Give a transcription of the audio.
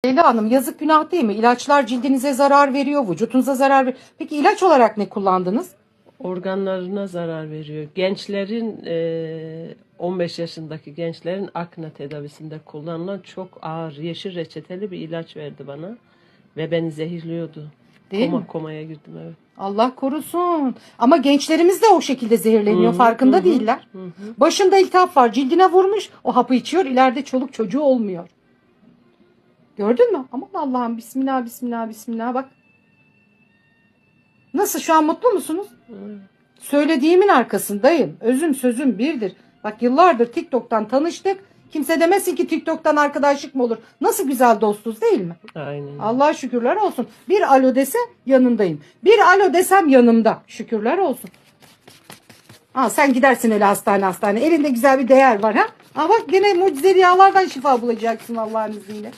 Leyla Hanım, yazık günah değil mi? İlaçlar cildinize zarar veriyor, vücutunuza zarar veriyor. Peki ilaç olarak ne kullandınız? Organlarına zarar veriyor. Gençlerin 15 yaşındaki gençlerin akne tedavisinde kullanılan çok ağır yeşil reçeteli bir ilaç verdi bana ve beni zehirliyordu. Değil mi? Komaya girdim, evet. Allah korusun. Ama gençlerimiz de o şekilde zehirleniyor, farkında değiller. Başında iltihap var, cildine vurmuş, o hapı içiyor, ileride çoluk çocuğu olmuyor. Gördün mü? Aman Allah'ım, bismillah, bismillah, bismillah, bak. Nasıl, şu an mutlu musunuz? Söylediğimin arkasındayım. Özüm sözüm birdir. Bak, yıllardır TikTok'tan tanıştık. Kimse demesin ki TikTok'tan arkadaşlık mı olur? Nasıl güzel dostuz, değil mi? Aynen. Allah'a şükürler olsun. Bir alo dese yanındayım. Bir alo desem yanımda. Şükürler olsun. Ha, sen gidersin öyle hastane. Elinde güzel bir değer var ha. Ha bak, yine mucizevi yağlardan şifa bulacaksın Allah'ın izniyle.